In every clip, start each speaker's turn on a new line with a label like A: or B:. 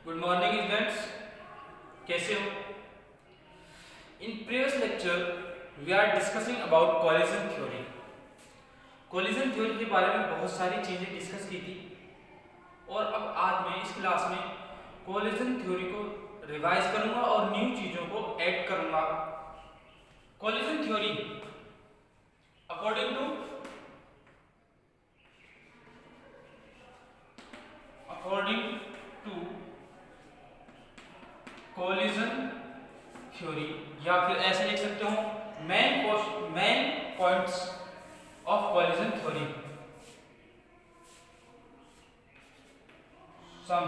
A: Good morning students, कैसे हो? In previous lecture we are discussing about collision theory. Collision theory के बारे में बहुत सारी चीजें डिस्कस की थी और अब आज मैं इस क्लास में कोलिजन थ्योरी को रिवाइज करूंगा और न्यू चीजों को ऐड करूंगा। Collision theory according to collision theory, या फिर ऐसे लिख सकते हो main points of collision theory. Some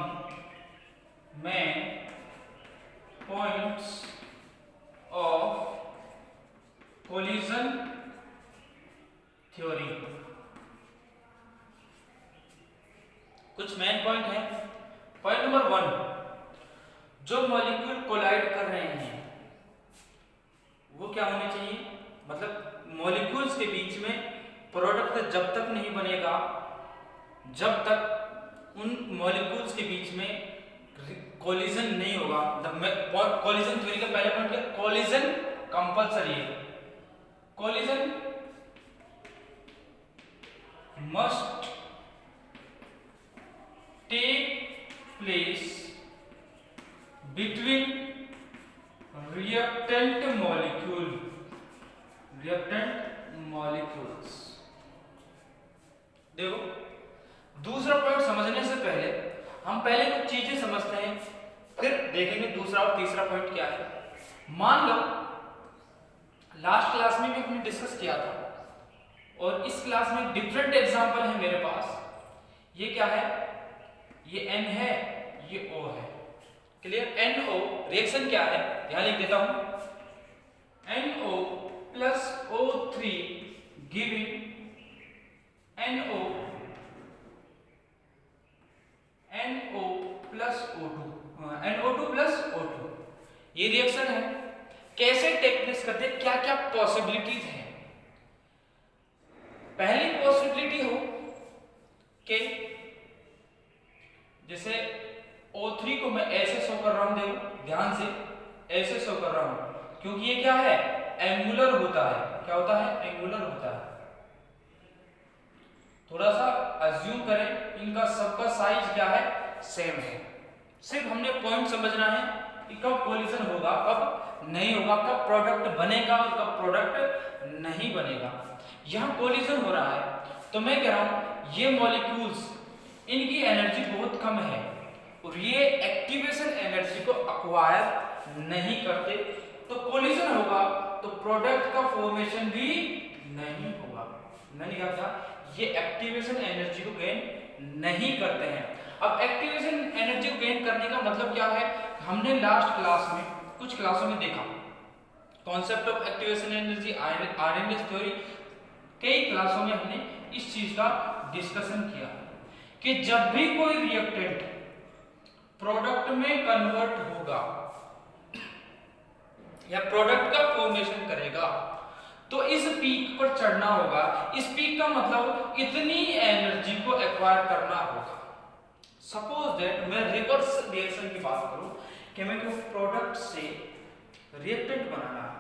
A: main points of collision theory. कुछ मेन पॉइंट है। पॉइंट नंबर 1, जो मॉलिक्यूल कोलाइड कर रहे हैं वो क्या होने चाहिए, मतलब मॉलिक्यूल्स के बीच में प्रोडक्ट जब तक नहीं बनेगा जब तक उन मॉलिक्यूल्स के बीच में कोलिजन नहीं होगा। कोलिजन थ्योरी का पहला पॉइंट क्या, कोलिजन कंपलसरी है। Collision must take place between reactant molecules। देखो, दूसरा पॉइंट समझने से पहले हम पहले कुछ चीजें समझते हैं, फिर देखेंगे दूसरा और तीसरा पॉइंट क्या है। मान लो लास्ट क्लास में भी हमने डिस्कस किया था और इस क्लास में डिफरेंट एग्जांपल है मेरे पास। ये क्या है, ये N है, ये O है। क्लियर? NO रिएक्शन क्या है, यहां लिख देता हूं, NO plus O3 giving NO plus O2, NO2 plus O2। ये रिएक्शन है। कैसे टेक प्लेस करते हैं, क्या क्या पॉसिबिलिटीज हैं। पहली पॉसिबिलिटी हो कि जैसे O3 को मैं ऐसे शो कर रहा हूं, देखो ध्यान से, ऐसे शो कर रहा हूं क्योंकि ये क्या है, एंगुलर होता है। क्या होता है, एंगुलर होता है। थोड़ा सा अज्यूम करें, इनका सबका साइज क्या है, सेम है। सिर्फ हमने पॉइंट समझना है कि कब कोलिजन होगा, कब नहीं होगा, कब प्रोडक्ट बनेगा और कब प्रोडक्ट नहीं बनेगा। यहां कोलिजन हो रहा है तो मैं कह रहा हूं ये मॉलिक्यूल्स, इनकी एनर्जी बहुत कम है और ये एक्टिवेशन एनर्जी को एक्वायर नहीं करते, तो कोलिजन होगा तो प्रोडक्ट का फॉर्मेशन भी नहीं होगा। नहीं करता, ये एक्टिवेशन एनर्जी को गेन नहीं करते हैं। अब एक्टिवेशन एनर्जी को गेन करने का मतलब क्या है, हमने लास्ट क्लास में कुछ क्लासों में देखा concept of activation energy, RNS theory. कई क्लासों में हमने इस चीज का डिस्कशन किया कि जब भी कोई रिएक्टेंट प्रोडक्ट में कन्वर्ट होगा या प्रोडक्ट का फॉर्मेशन करेगा तो इस पीक पर चढ़ना होगा। इस पीक का मतलब इतनी एनर्जी को एक्वायर करना होगा। सपोज दैट मैं रिवर्स रिएक्शन की बात करूं कि मैं को प्रोडक्ट से रिएक्टेंट बनाना है,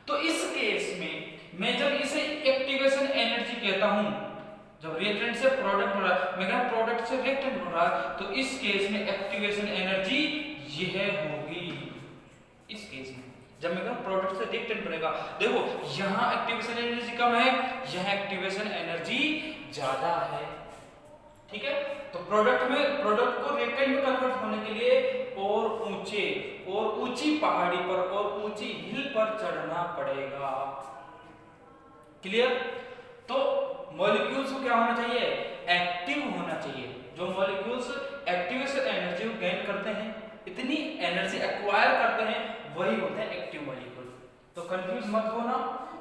A: तो इस केस में मैं जब इसे एक्टिवेशन एनर्जी कहता हूं, जब रिएक्टेंट से प्रोडक्ट हो रहा है, मैं कह प्रोडक्ट से रिएक्टेंट हो रहा है, तो इस केस में एक्टिवेशन एनर्जी यह होगी। इस केस में जब मैं कहूं प्रोडक्ट से रिएक्टेंट बनेगा, देखो यहां एक्टिवेशन एनर्जी कम है, यहां एक्टिवेशन एनर्जी ज्यादा है। ठीक है, तो प्रोडक्ट को रिएक्टेंट में कन्वर्ट होने के लिए और ऊंची पहाड़ी पर और ऊंची हिल पर चढ़ना पड़ेगा। क्लियर? तो मॉलिक्यूल्स को क्या होना चाहिए, एक्टिव होना चाहिए। जो मॉलिक्यूल्स एक्टिवेशन एनर्जी को गेन करते हैं, इतनी एनर्जी एक्वायर करते हैं, वही होते हैं एक्टिव मॉलिक्यूल। तो कंफ्यूज मत होना।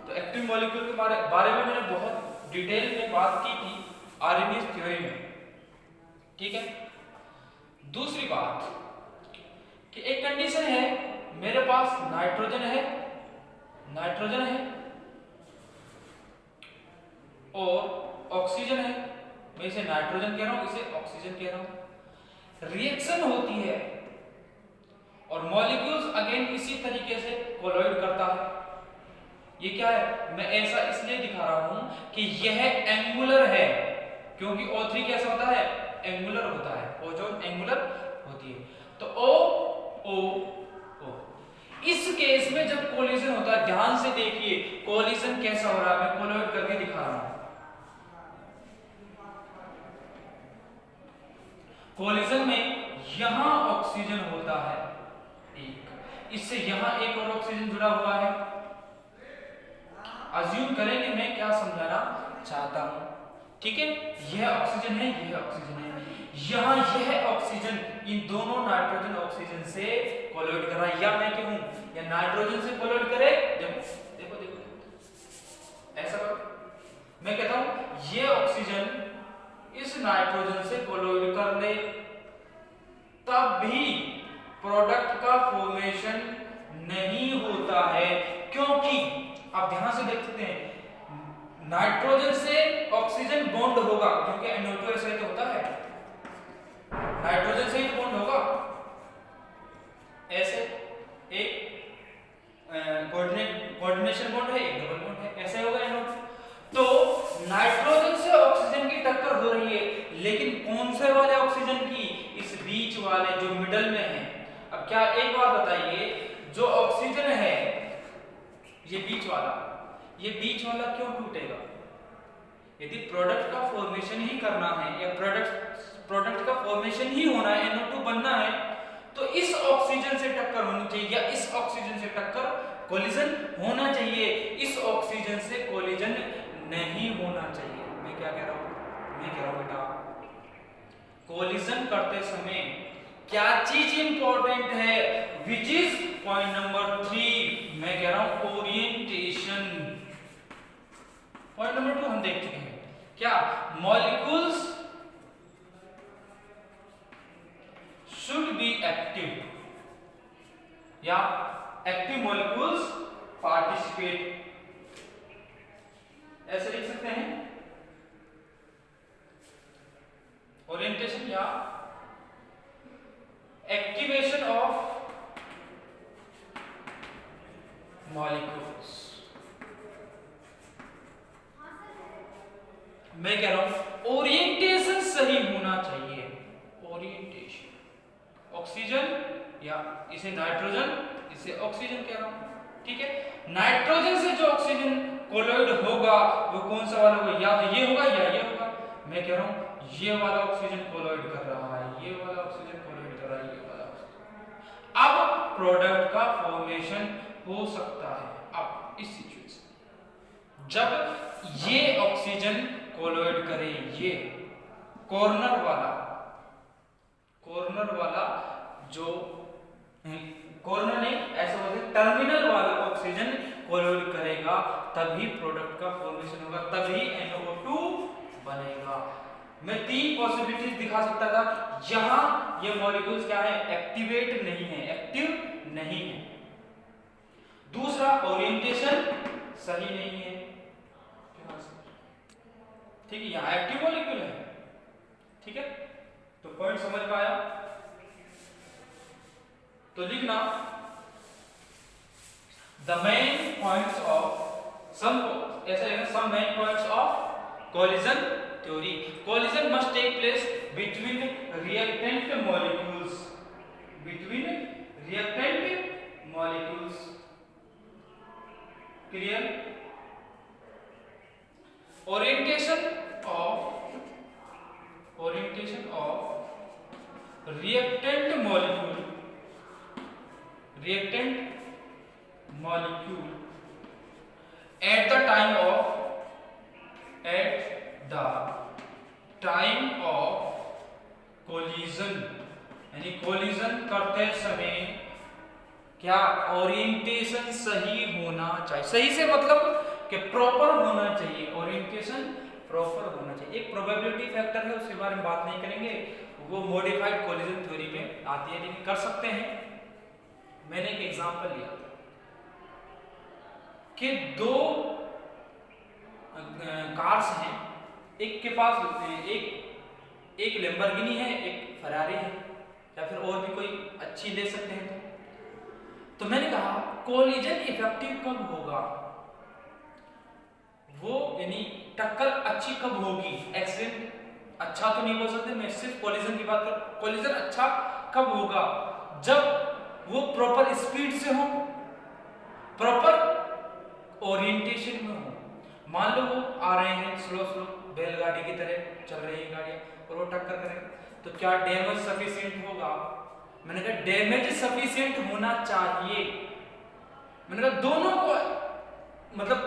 A: तो एक्टिव मॉलिक्यूल के बारे में मैंने बहुत डिटेल में बात की थी आरएनएस थ्योरी में। ठीक है, दूसरी बात कि एक कंडीशन है, मेरे पास नाइट्रोजन है और ऑक्सीजन है। मैं इसे नाइट्रोजन कह रहा हूं, इसे ऑक्सीजन कह रहा हूं। रिएक्शन होती है और मॉलिक्यूल्स अगेन इसी तरीके से कोलॉइड करता है। ये क्या है, मैं ऐसा इसलिए दिखा रहा हूं कि यह एंगुलर है, क्योंकि O3 कैसा होता है, एंगुलर होता है, ओजोन एंगुलर होती है। तो O O O इस केस में जब कोलिजन होता है, ध्यान से देखिए कोलिजन कैसा हो रहा है, मैं कोलॉइड करके दिखा रहा हूं। कोलिजन में यहां ऑक्सीजन होता है एक, इससे यहां एक और ऑक्सीजन जुड़ा हुआ है। अज्यूम करें कि मैं क्या समझाना चाहता हूं, ठीक है, यह ऑक्सीजन है, यह ऑक्सीजन है, यहां यह ऑक्सीजन इन दोनों नाइट्रोजन ऑक्सीजन से कोलॉइड कर रहा है, या मैं कहूं या नाइट्रोजन से कोलॉइड करे। देखो देखो ऐसा करो, मैं कहता हूं ये ऑक्सीजन इस नाइट्रोजन से कोलॉइड कर ले, तब भी प्रोडक्ट का फॉर्मेशन नहीं होता है, क्योंकि आप ध्यान से देख सकते हैं नाइट्रोजन से ऑक्सीजन बॉन्ड होगा, क्योंकि NO2 ऐसा ही तो होता है, नाइट्रोजन से ही बॉन्ड होगा, ऐसे एक कोऑर्डिनेशन बॉन्ड है, एक डबल बॉन्ड है, ऐसे होगा NO2। तो नाइट्रोजन से ऑक्सीजन की टक्कर हो रही है, लेकिन कौन से वाले ऑक्सीजन की, इस बीच वाले जो मिडल में है। अब क्या, एक बात बताइए, जो ऑक्सीजन है ये बीच वाला क्यों टूटेगा? यदि प्रोडक्ट का फॉर्मेशन ही करना है या प्रोडक्ट का फॉर्मेशन ही होना है, NO2 बनना है, तो इस ऑक्सीजन से टक्कर होनी चाहिए या इस ऑक्सीजन से टक्कर कोलिजन होना चाहिए, इस ऑक्सीजन से कोलिजन नहीं होना चाहिए। मैं क्या कह रहा हूं, मैं कह रहा हूं बेटा कोलिजन करते समय क्या चीज इंपॉर्टेंट है, विच इज पॉइंट नंबर 3, मैं कह रहा हूं ओरिएंटेशन। पॉइंट नंबर 2 हम देख चुके हैं, क्या मॉलिक्यूल्स should be active या active molecules participate, ऐसे लिख सकते हैं ओरिएंटेशन या एक्टिवेशन ऑफ मॉलिक्यूल्स। मैं कह रहा हूं ओरिएंटेशन सही होना चाहिए, ओरिएंटेशन ऑक्सीजन या इसे नाइट्रोजन, इसे ऑक्सीजन कह रहा हूं, ठीक है। नाइट्रोजन से जो ऑक्सीजन कोलॉइड होगा वो कौन सा वाला होगा, या तो ये होगा या ये होगा। मैं कह रहा हूं ये वाला ऑक्सीजन कोलॉइड कर रहा है, ये वाला ऑक्सीजन कोलॉइड कर रहा है, ये वाला ऑक्सीजन। अब प्रोडक्ट का फॉर्मेशन हो सकता है। अब इस सिचुएशन जब ये ऑक्सीजन कोलॉइड करे, ये कॉर्नर वाला जो कॉर्नर नहीं, ऐसा बोलते टर्मिनल वाला ऑक्सीजन कोलॉइड करेगा, तभी प्रोडक्ट का फॉर्मेशन होगा, तभी NO2 बनेगा। मैं 3 पॉसिबिलिटीज दिखा सकता था, यहां ये मॉलिक्यूल्स क्या है, एक्टिवेट नहीं है, एक्टिव नहीं है। दूसरा ओरिएंटेशन सही नहीं है, ठीक है, यहां एक्टिव मॉलिक्यूल है, ठीक है। तो पॉइंट समझ में आया, तो लिखना the main points of some, ऐसा लिखना some main points of collision theory. Collision must take place between reactant molecules, clear. Orientation of reactant molecule at the time of collision, यानी कोलिजन करते समय क्या ओरिएंटेशन सही होना चाहिए। सही से मतलब कि प्रॉपर होना चाहिए, ओरिएंटेशन प्रॉपर होना चाहिए। एक प्रोबेबिलिटी फैक्टर है, उसके बारे में बात नहीं करेंगे, वो मॉडिफाइड कोलिजन थ्योरी में आती है, लेकिन कर सकते हैं। मैंने एक एग्जांपल लिया था कि 2 कार्स हैं, एक के पास एक लैम्बोर्गिनी है, एक फरारी है, या फिर और भी कोई अच्छी ले सकते हैं। तो मैंने कहा कोलिजन इफेक्टिव कब होगा, वो यानी टक्कर अच्छी कब होगी, एक्सीडेंट अच्छा तो नहीं बोल सकते, मैं सिर्फ कोलिजन की बात कर। कोलिजन अच्छा कब होगा, जब वो प्रॉपर स्पीड से हो, प्रॉपर ओरिएंटेशन में हो। मान लो वो आ रहे हैं स्लो स्लो बैलगाड़ी की तरह चल रही है गाड़ियां और वो टक्कर करें, तो क्या डैमेज सफिशिएंट होगा? मैंने कहा डैमेज सफिशिएंट होना चाहिए। मैंने कहा दोनों को मतलब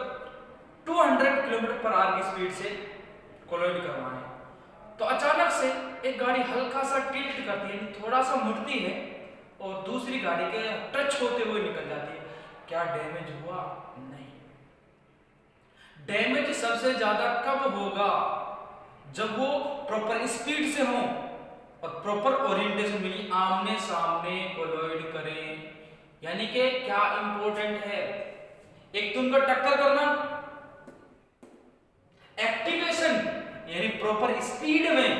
A: 200 किलोमीटर पर आवर की स्पीड से कोलाइड करवाएं, तो अचानक से एक गाड़ी हल्का सा टिल्ट करती है, थोड़ा सा मुड़ती है और दूसरी गाड़ी के टच होते हुए निकल जाती है, क्या डैमेज हुआ? नहीं। डैमेज सबसे ज्यादा कब होगा, जब वो प्रॉपर स्पीड से हो और प्रॉपर ओरिएंटेशन मिली, आमने सामने कोलाइड करें। यानी कि क्या इंपॉर्टेंट है, एक तो उनका टक्कर करना, एक्टिवेशन यानी प्रॉपर स्पीड में,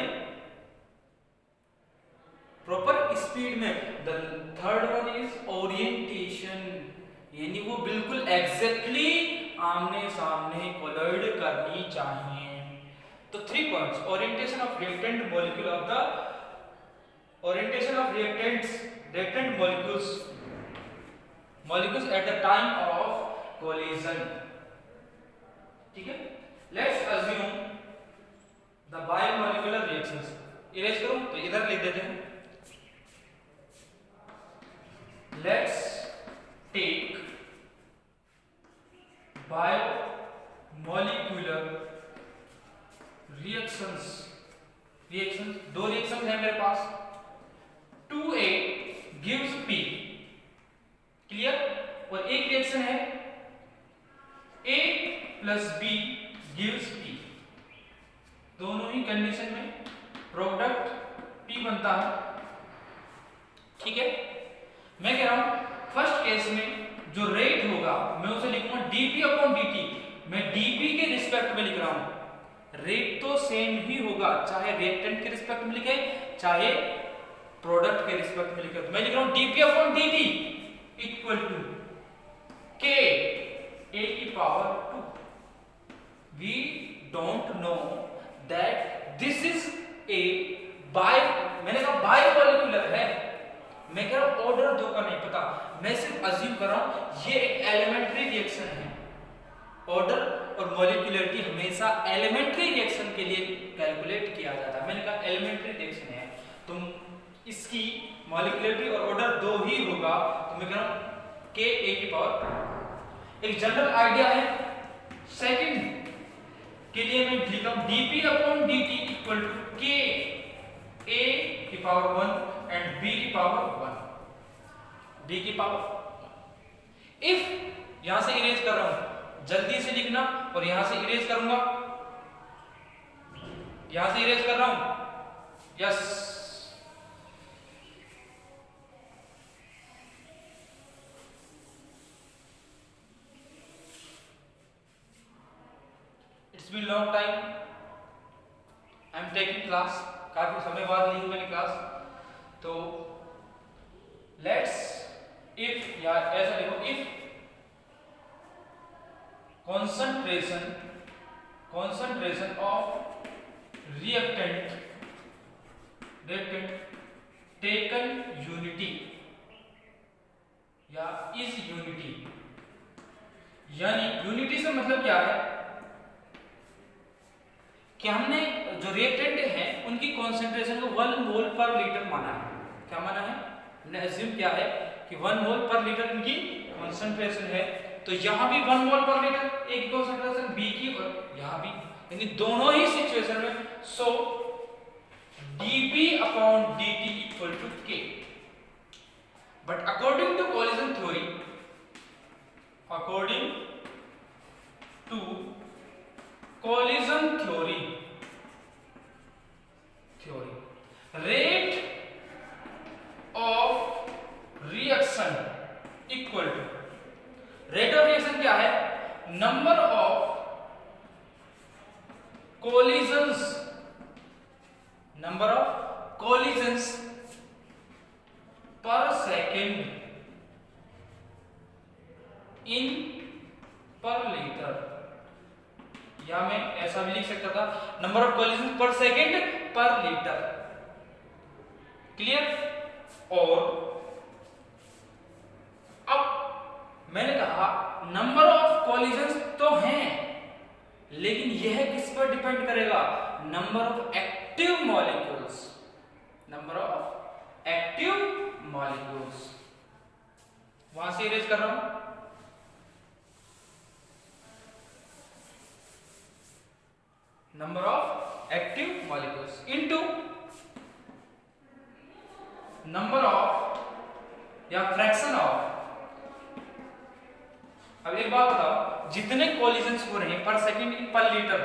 A: प्रॉपर स्पीड में। The third one is orientation, यानी वो बिल्कुल एग्जैक्टली आमने सामने कोलाइड करनी चाहिए। तो 3 points, orientation of reactant molecule of the orientation of reactant molecules at the time of collision. ठीक है, let's assume the biomolecular reactions. Erase करूं तो इधर लिख देते हैं, लेट्स टेक बायोमोलिकुलर रिएक्शंस। दो रिएक्शंस है मेरे पास, 2A गिव्स P, क्लियर, और एक रिएक्शन है A plus B gives P। दोनों ही कंडीशन में प्रोडक्ट P बनता है। ठीक है, मैं कह रहा हूं फर्स्ट केस में जो रेट होगा मैं उसे लिखूंगा dP अपॉन dt। मैं dP के रिस्पेक्ट में लिख रहा हूं, रेट तो सेम ही होगा, चाहे रिएक्टेंट के रिस्पेक्ट में लिखे चाहे प्रोडक्ट के रिस्पेक्ट में लिखे। तो मैं लिख रहा हूं dP upon dt equal to K A की power 2। We don't know that this is a मैंने कहा बायोमोलिकुलर है, मैं कह रहा हूं ऑर्डर दो का नहीं पता, मैं सिर्फ अज्यूम कर रहा हूं ये एक एलिमेंट्री रिएक्शन है। ऑर्डर और मॉलिक्यूलरिटी हमेशा एलिमेंट्री रिएक्शन के लिए कैलकुलेट किया जाता है। मैंने कहा एलिमेंट्री रिएक्शन है तो इसकी मॉलिक्यूलरिटी और ऑर्डर दो ही होगा, तो मैं कह रहा हूं K A की पावर। एक जनरल आइडिया है सेकंड के लिए मैं लिखता हूं dP upon dt equal to K A की पावर 1 एंड B की पावर 1, B की पावर। इफ यहां से इरेज कर रहा हूं, जल्दी से लिखना, और यहां से इरेज करूंगा, यहां से इरेज कर रहा हूं, yes. It's been long time I'm taking class, काफी समय बाद ली मैंने क्लास। तो लेट्स इफ, या ऐसा लिखो, if concentration of reactant taken unity या is unity, यानी यूनिटी से मतलब क्या है कि हमने जो रिएक्टेंट है उनकी कॉन्सेंट्रेशन को 1 मोल पर लीटर माना है। क्या माना है? हमने अज्यूम किया है कि 1 मोल पर लीटर इनकी कॉन्सेंट्रेशन है, तो यहां भी 1 मोल पर लीटर A की कॉन्सेंट्रेशन, B की, और यहां भी, यानी दोनों ही सिचुएशन में। So dP upon dt equal to K। But according to collision theory, according to collision theory rate of reaction equal to, rate of reaction क्या है? number of collisions per second या मैं ऐसा भी लिख सकता था, नंबर ऑफ कॉलिजन पर सेकेंड पर लीटर। क्लियर? और अब मैंने कहा नंबर ऑफ कॉलिजन तो हैं, लेकिन यह किस पर डिपेंड करेगा? Number of active molecules, number of active molecules. वहां से इरेज कर रहा हूं, number of active molecules into number of या फ्रैक्शन ऑफ। अब एक बात बताओ, जितने कॉलिजन्स हो रहे हैं पर सेकंड इन पर लीटर,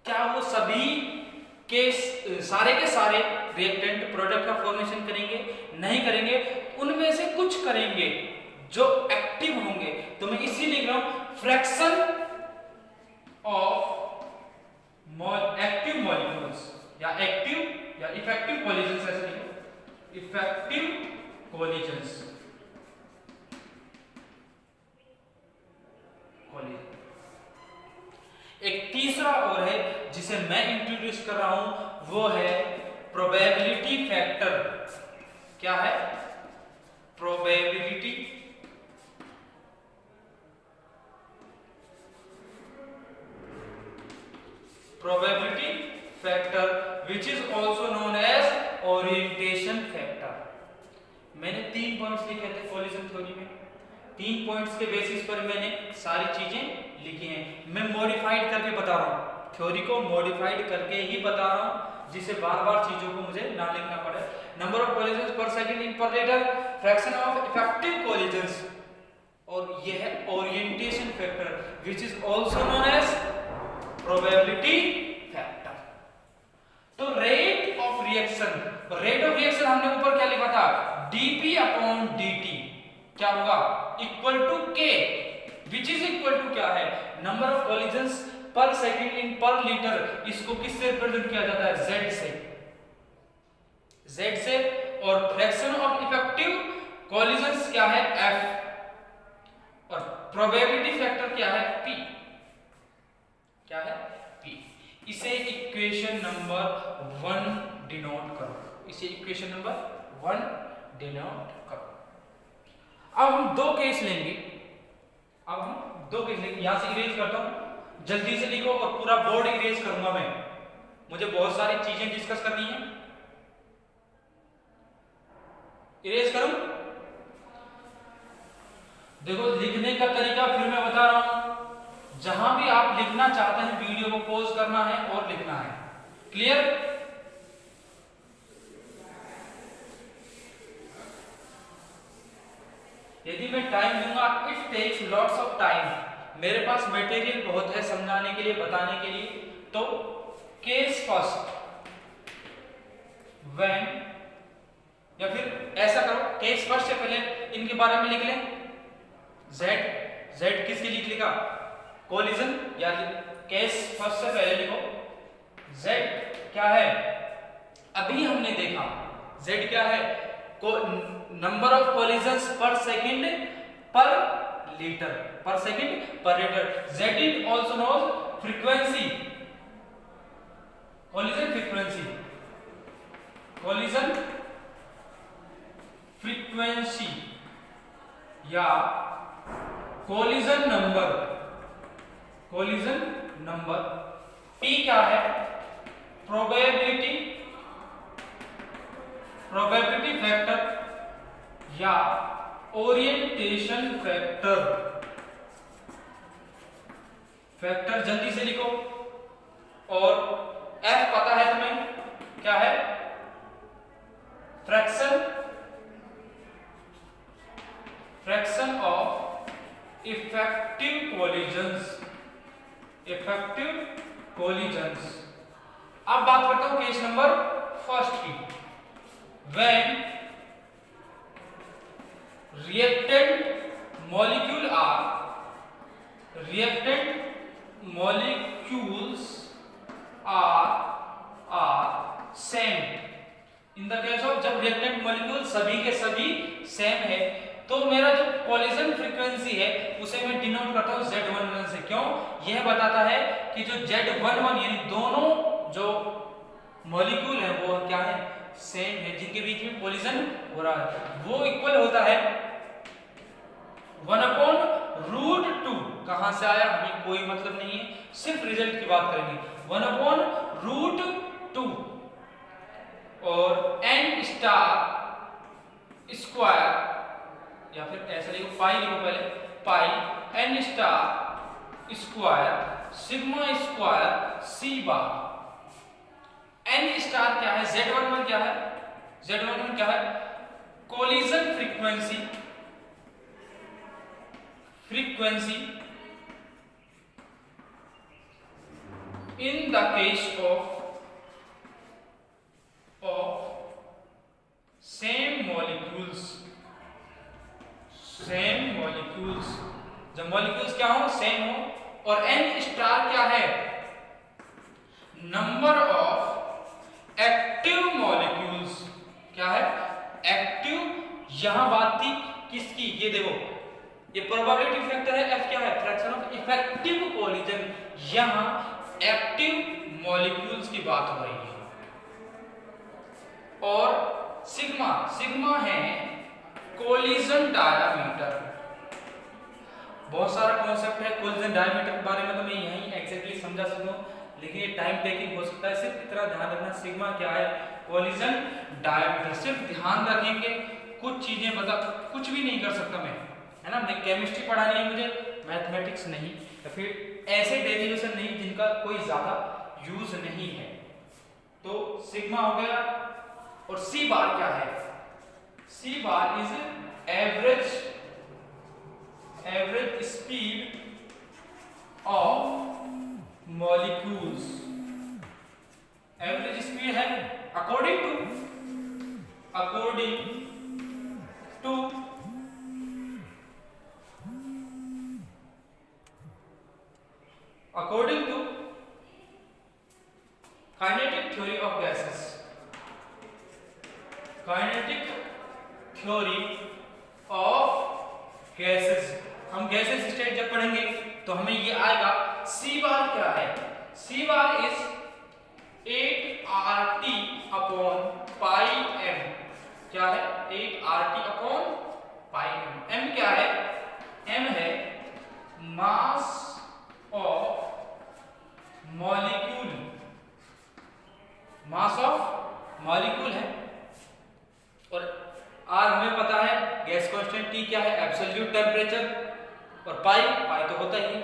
A: क्या वो सभी के सारे रिएक्टेंट प्रोडक्ट का फॉर्मेशन करेंगे? नहीं करेंगे। उनमें से कुछ करेंगे जो एक्टिव होंगे। तो मैं इसीलिए लिख रहा हूं फ्रैक्शन ऑफ एक्टिव मॉलिक्यूल्स या एक्टिव या इफेक्टिव कॉलिजन्स, ऐसे लिखो, इफेक्टिव कॉलिजन्स। एक तीसरा और है जिसे मैं इंट्रोड्यूस कर रहा हूं, वो है प्रोबेबिलिटी फैक्टर। क्या है? Probability factor which is also known as orientation factor. मैंने 3 पॉइंट्स लिखे थे कॉलिजन थ्योरी में। 3 पॉइंट्स के बेसिस पर मैंने सारी चीजें लिखी हैं। मैं मॉडिफाइड करके बता रहा हूं, थ्योरी को मॉडिफाइड करके ही बता रहा हूं, जिससे बार-बार चीजों को मुझे ना लिखना पड़े। Number of collisions per second in per litre, fraction of effective collisions, और यह है orientation factor which is also known as probability factor. तो रेट ऑफ रिएक्शन हमने ऊपर क्या लिखा था? dp/dt क्या होगा? Equal to k, which is equal to क्या है? Number of collisions per second in per litre. इसको किससे रिप्रेजेंट किया जाता है? z से। और फ्रैक्शन ऑफ इफेक्टिव कॉलिजन्स क्या है? f। और प्रोबेबिलिटी फैक्टर क्या है? p। क्या है? p। इसे इक्वेशन नंबर 1 डिनोट करो, इसे इक्वेशन नंबर 1 डिनोट करो। अब हम 2 केस लेंगे, यहां से इरेज करता हूं, जल्दी से लिखो और पूरा बोर्ड इरेज करूंगा मैं, मुझे बहुत सारी चीजें डिस्कस करनी है। इरेज करूं? देखो लिखने का तरीका फिर मैं बता रहा हूं, जहां भी आप लिखना चाहते हैं वीडियो को पॉज करना है और लिखना है। क्लियर? यदि मैं टाइम दूंगा, it takes lots of time, मेरे पास मटेरियल बहुत है समझाने के लिए, बताने के लिए। तो केस फर्स्ट व्हेन, या फिर ऐसा करो, केस फर्स्ट से पहले इनके बारे में लिख लें। z किसके लिए लिखा? कोलिजन, या केस फर्स्ट से पहले लिखो z क्या है? अभी हमने देखा z क्या है? Number of collisions per second per litre, per second per litre. z is also known frequency, collision frequency, collision frequency या collision number, collision number. p क्या है? प्रोबेबिलिटी फैक्टर या ओरिएंटेशन फैक्टर जल्दी से लिखो। और f पता है तुम्हें क्या है? Fraction of effective collisions. अब बात करता हूं केस नंबर फर्स्ट की। When reactant molecules are same। in the case of जब reactant molecule सभी के सभी सेम है, तो मेरा जो कोलिजन फ्रीक्वेंसी है उसे मैं डिनोट करता हूँ Z11 से। क्यों? यह बताता है कि जो Z11 यानी दोनों जो मॉलिक्यूल है वो क्या है, सेम है, जिनके बीच में कोलिजन हो रहा है वो इक्वल होता है 1/√2। कहां से आया हमें कोई मतलब नहीं है, सिर्फ रिजल्ट की बात करेंगे। 1/√2 और n स्टार स्क्वायर, या फिर ऐसा लिखो पाई, लिखो पहले पाई n star square sigma square c बार। n स्टार क्या है, Z11 क्या है, Z11 क्या है, collision frequency in the case of same molecules, जब मॉलिक्यूल्स क्या हो, सेम हो। और n स्टार क्या है, नंबर ऑफ एक्टिव मॉलिक्यूल्स, क्या है, एक्टिव। यहां बात थी किसकी, ये देखो ये प्रोबेबिलिटी फैक्टर है, f क्या है, फ्रैक्शन ऑफ इफेक्टिव कोलिजन। यहां एक्टिव मॉलिक्यूल्स की बात हो रही है। और सिग्मा है कोलिजन डायमीटर। बहुत सारा कॉन्सेप्ट है कोलिजन डायमीटर के बारे में, तो मैं यहीं एग्जैक्टली समझा सकता हूं, लेकिन ये टाइम टेकिंग हो सकता है। सिर्फ इतना ध्यान रखना, सिग्मा क्या है, कोलिजन डायमीटर। सिर्फ ध्यान रखेंगे, कुछ चीजें मतलब कुछ भी नहीं कर सकता मैं, है ना। मैं केमिस्ट्री पढ़ानी है मुझे, मैथमेटिक्स नहीं, या फिर ऐसे डेरिवेशन नहीं जिनका कोई ज्यादा यूज नहीं है। तो सिग्मा हो गया। और सी बार क्या है, C bar is average speed of molecules. Average speed है according to kinetic theory of gases, kinetic theory of gases। हम गैसेस स्टेट जब पढ़ेंगे तो हमें ये आएगा। सी बार क्या है, C bar is 8RT upon pi m। क्या है, 8RT upon pi m। m क्या है, m है mass of molecule, mass of molecule है। और R हमें पता है गैस कांस्टेंट, T क्या है, एब्सोल्यूट टेम्परेचर, और पाई तो होता ही।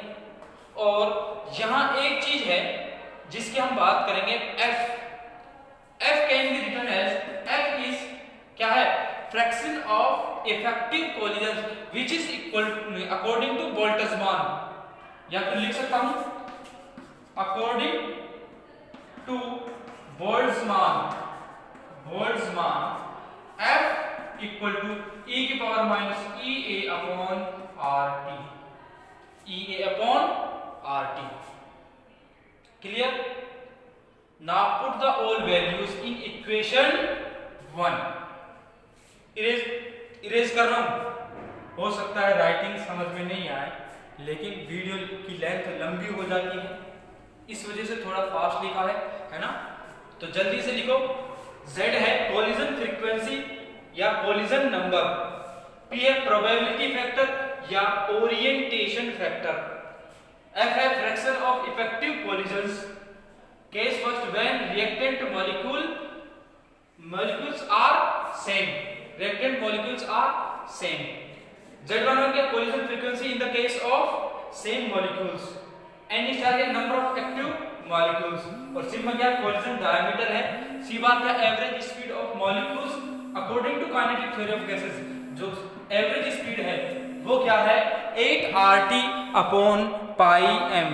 A: और यहां एक चीज है जिसकी हम बात करेंगे, F can be written as, F is क्या है, fraction of effective collision which is equal according to Boltzmann. या फिर लिख सकता हूं according to Boltzmann, F equal to e की power minus EA upon RT, EA upon RT। Clear? Now put the all values in equation 1। Erase कर रहा हूं, हो सकता है राइटिंग समझ में नहीं आए, लेकिन वीडियो की लेंथ लंबी हो जाती है, इस वजह से थोड़ा फास्ट लिखा है ना। तो जल्दी से लिखो। Z है कोलिजन फ्रीक्वेंसी या कोलिजन नंबर, P है प्रोबेबिलिटी फैक्टर या ओरिएंटेशन फैक्टर, F है fraction of effective collisions. Case first when reactant molecules are same, reactant molecules are same। Z11 क्या, collision frequency in the case of same molecules. n star है number of active molecules. और sigma क्या, collision diameter है। C bar क्या, average speed of molecules according to kinetic theory of gases. जो average speed है वो क्या है, 8RT upon pi m।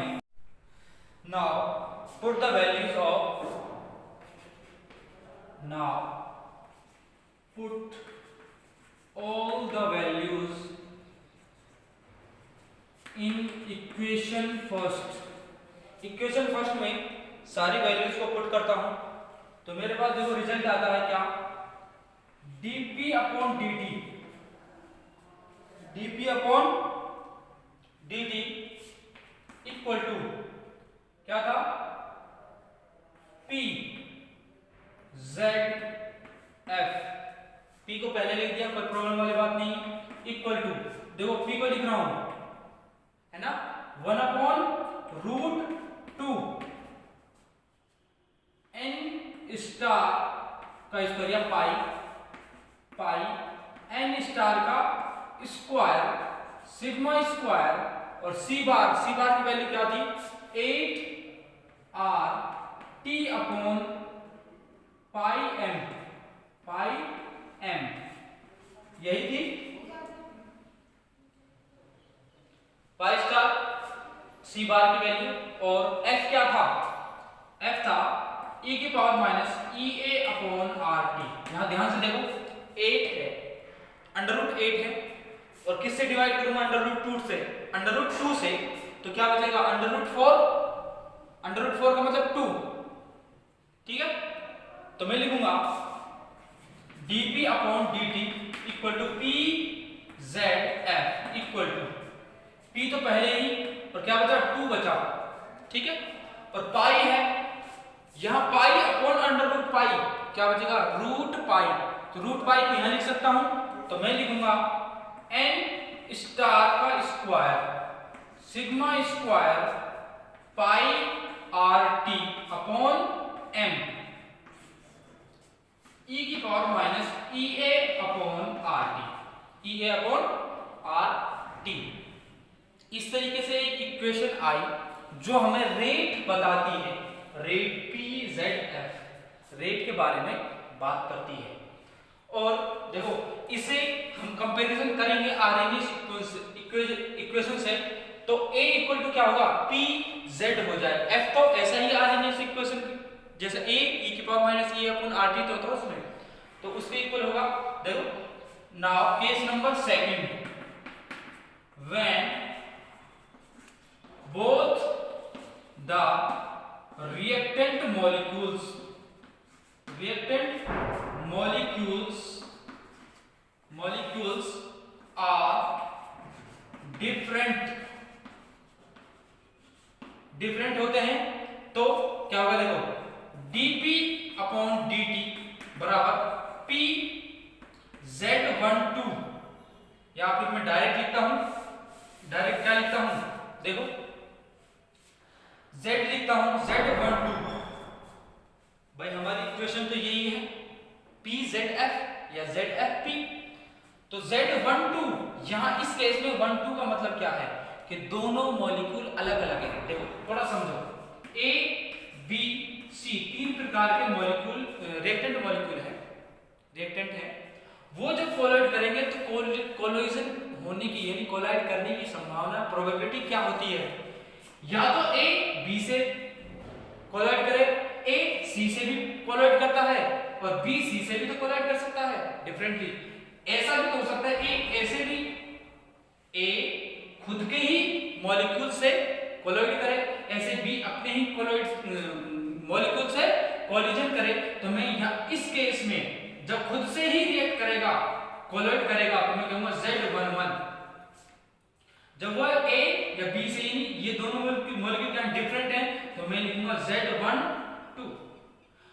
A: Now put the values of, now put all the values in equation first। Equation first में सारी values को put करता हूं तो मेरे पास देखो रिजल्ट आता है क्या, dP upon dt dp upon dt equal to क्या था, p z f। p को पहले लिख दिया, कोई प्रॉब्लम वाली बात नहीं है। इक्वल टू, देखो p को लिख रहा हूं, है ना, 1 अपॉन रूट 2 n स्टार का स्क्वायर या पाई n स्टार का स्क्वायर सिग्मा स्क्वायर और सी बार की वैल्यू क्या थी, 8r t upon pi m, यही थी पाई स्टार सी बार की वैल्यू। और f क्या था, f था e की power minus ea upon R T. यहां ध्यान से देखो 8 है, अंडर रूट 8 है, और किससे डिवाइड करूंगा, अंडर रूट 2 से, अंडर रूट 2 से, तो क्या बचेगा, अंडर रूट 4 का मतलब 2, ठीक है। तो मैं लिखूंगा dp upon dt equal to p z f equal to, p तो पहले ही, और क्या बचा, 2 बचा, ठीक है, और पाई है, यहां pi upon under root pi, क्या बचेगा, रूट पाई। तो रूट पाई को यहां लिख सकता हूं, तो मैं लिखूंगा n स्टार का square sigma square pi R T upon m e की power minus ea upon R T, ea upon R T. इस तरीके से एक इक्वेशन आई जो हमें रेट बताती है, रेट PZF, रेट के बारे में बात करती है। और देखो इसे हम कंपैरिजन करेंगे आरएनए इक्वेशन से, तो A इक्वल टू क्या होगा, PZ हो जाए। F तो ऐसा ही आरएनए इक्वेशन जैसे A e की पावर माइनस ए अपॉन आर टी, तो उसमें तो उसके इक्वल होगा। देखो now case number second, when both the reactant molecules are different होते हैं, तो क्या होगा, देखो dp अपॉन dt बराबर p z12, या फिर मैं डायरेक्ट लिखता हूं, डायरेक्ट क्या लिखता हूं, देखो z लिखता हूं z12, भाई हमारी इक्वेशन तो यही है PZF या ZFP। तो Z12 यहां इस केस में 12 का मतलब क्या है कि दोनों मॉलिक्यूल अलग अलग है। देखो थोड़ा समझो, A B C 3 प्रकार के मॉलिक्यूल, रिएक्टेंट मॉलिक्यूल है, रिएक्टेंट है, वो जब कोलाइड करेंगे तो कोलिजन होने की यानी कोलाइड करने की संभावना, प्रोबेबिलिटी क्या होती है, या तो A B से कोलाइड करे, A C से भी कोलाइड करता है, और B C से भी तो कोलाइड कर सकता है डिफरेंटली। ऐसा भी तो हो सकता है A ऐसे भी, A खुद के ही मॉलिक्यूल से कोलाइड करे, ऐसे B अपने ही मॉलिक्यूल से कोलिजन करे। तो मैं यहाँ इस केस में जब खुद से ही रिएक्ट करेगा, कोलाइड करेगा, तो मैं कहूंगा Z11। जब वह A या B से ही, ये दोनों मॉलिक्यूल क्या डिफरेंट हैं, तो मैं लिखूंगा Z12।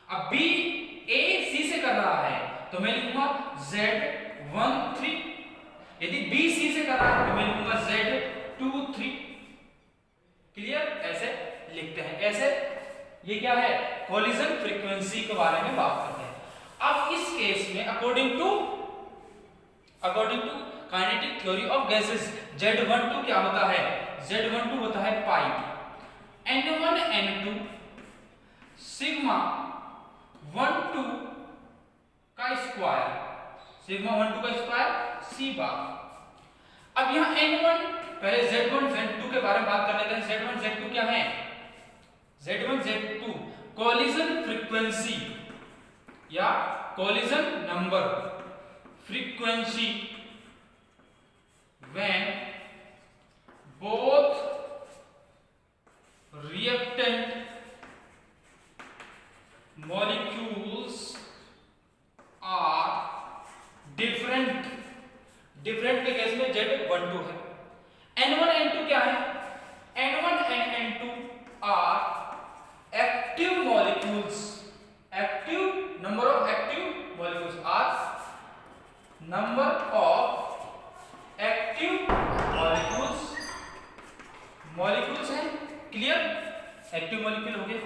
A: अब B A C से कर रहा है, तो मैं लिखूंगा Z13। यदि B C से कर रहा है, तो मैं लिखूंगा Z23। क्लियर, ऐसे लिखते हैं। ऐसे ये क्या है, कोलिजन फ्रीक्वेंसी के बारे में बात करते हैं। अब इस केस में according to kinetic theory of gases, Z12 क्या होता है, Z12 होता है पाई N1 N2 सिग्मा 12 का स्क्वायर, सिग्मा 12 का स्क्वायर सी बार। अब यहां N1, पहले Z1 Z2 के बारे में बात कर लेते हैं। Z1 Z2 क्या है, Z1 Z2 कोलिजन फ्रीक्वेंसी या collision number, frequency when both reactant molecules are different different के केस में Z12 है। N1 N2 क्या है? N1 and N2 are active molecules. Active number of active molecules are number of active molecules है। Clear? Active molecule हो गए।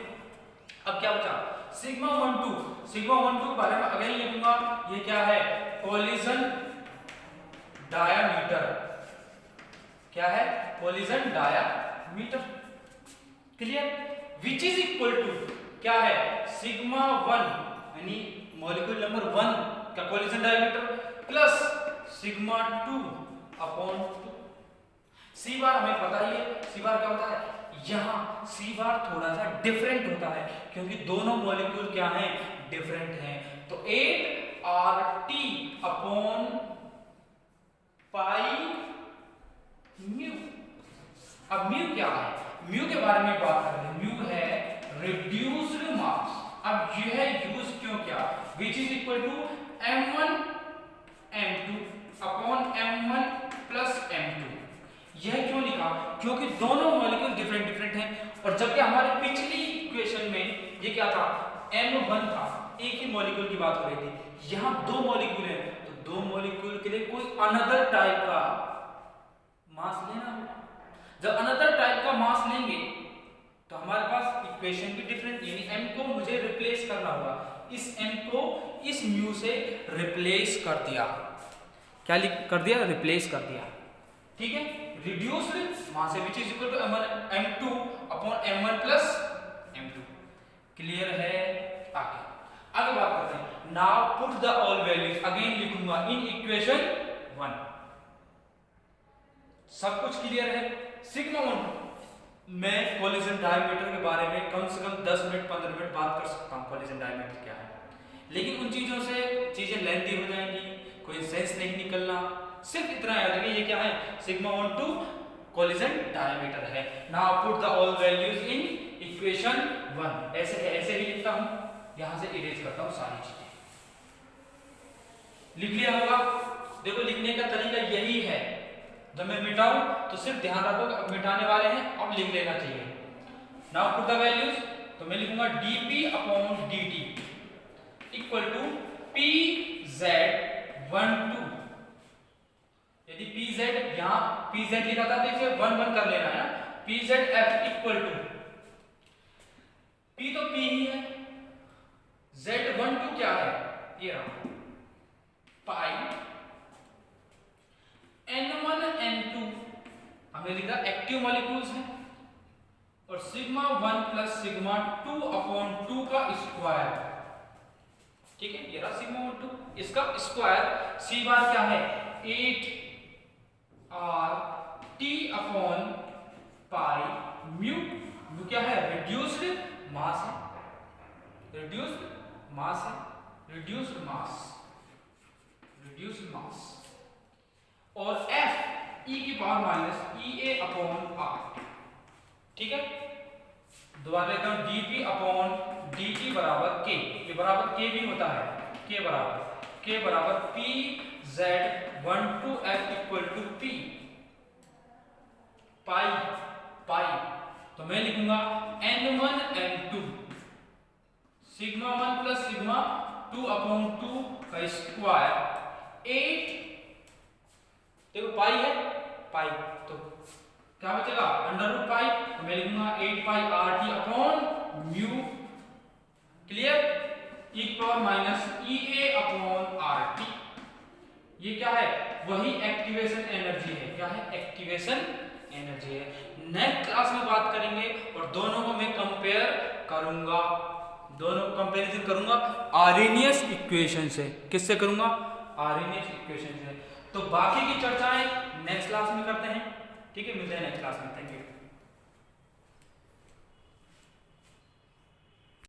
A: अब क्या बचा? सिग्मा 12 के बारे में अगेन लिखूंगा। ये क्या है? Collision diameter. क्या है? Collision diameter. Clear? Which is equal to क्या है? सिग्मा 1 यानी मॉलिक्यूल नंबर 1 का collision diameter plus sigma 2 upon 2। C bar हमें पता ही है, सी बार क्या होता है? यहाँ सी बार थोड़ा सा डिफरेंट होता है क्योंकि दोनों मॉलिक्यूल क्या हैं? डिफरेंट हैं। तो 8RT अपॉन पाई म्यू। अब म्यू क्या है? म्यू के बारे में बात करें। म्यू है रिड्यूस्ड मास। अब यह यूज क्यों किया? Which is equal to M1 M2 upon M1 plus M2। यह क्यों लिखा? क्योंकि दोनों मॉलिक्यूल डिफरेंट हैं और जबकि हमारे पिछली इक्वेशन में ये क्या था? M1 था, एक ही मॉलिक्यूल की बात हो रही थी। यहाँ दो मॉलिक्यूल हैं तो दो मॉलिक्यूल के लिए कोई अनदर टाइप का मास लेना होगा। जब अनदर टाइप का मास लेंगे तो हमारे पास इक्वेशन भी डिफरेंट, यानी m को मुझे रिप्लेस करना होगा। इस m को इस म्यू से रिप्लेस कर दिया। क्या कर दिया? रिप्लेस कर दिया। ठीक है? Reduced mass which is equal to M2 upon M1 plus M2। Clear है? आगे बात करते हैं। Now put the all values. Again लिखूंगा इन इक्वेशन 1। सब कुछ क्लियर है? सिग्मा 1 मैं कोलिजन डायमीटर के बारे में कम से कम 10 मिनट 15 मिनट बात कर सकता हूं। कोलिजन डायमीटर क्या है, लेकिन उन चीजों से चीजें लेंथी हो जाएंगी, कोई सेंस नहीं निकलना। सिर्फ इतना याद रखिए ये क्या है? सिग्मा 12 कोलिजन डायमीटर है। Now put the all values in equation 1। ऐसे ही लिखता हूं, यहां से इरेज करता हूं सारी चीजें। लिख लिया होगा? देखो लिखने का तरीका यही है। जब मैं मिटाऊं तो सिर्फ ध्यान रखो मिटाने वाले हैं, अब लिख लेना चाहिए। Now put the values. तो मैं लिखूंगा dp upon dt equal to pz12। यदि pz यहां pz लिखा था तो इसे 1 1 कर लेना है ना। pzf इक्वल टू p तो p ही है, z12 क्या है? ये रहा पाई N1 N2 हमने लिखा एक्टिव मॉलिक्यूल्स हैं और सिग्मा 1 प्लस सिग्मा 2 अपॉन 2 का स्क्वायर। ठीक है? ये रहा सिग्मा 1 2, इसका स्क्वायर। सी बार क्या है? 8RT अपॉन पाई म्यू। म्यू क्या है? रिड्यूस्ड मास है। रिड्यूस्ड मास है। रिड्यूस्ड मास और F e की power minus EA upon R। ठीक है? दोबारा लेता हूं dp अपॉन dt बराबर k। ये बराबर k भी होता है। k बराबर pz12f इक्वल टू p पाई। तो मैं लिखूंगा N1 N2 sigma 1 plus sigma 2 upon 2 का स्क्वायर 8। देखो पाई है, पाई तो क्या बचेगा? Under root pi. तो मैं लिखूंगा 8 pi RT upon mu. Clear? e की power minus EA upon RT। ये क्या है? वही एक्टिवेशन एनर्जी है। क्या है? एक्टिवेशन एनर्जी है। नेक्स्ट क्लास में बात करेंगे और दोनों को मैं कंपेयर करूंगा, दोनों कंपैरिजन करूंगा आर्हेनियस इक्वेशन से। किससे करूंगा? आर्हेनियस इक्वेशन से। तो बाकी की चर्चाएं नेक्स्ट क्लास में करते हैं। ठीक है? मिलते हैं नेक्स्ट क्लास में। Thank you.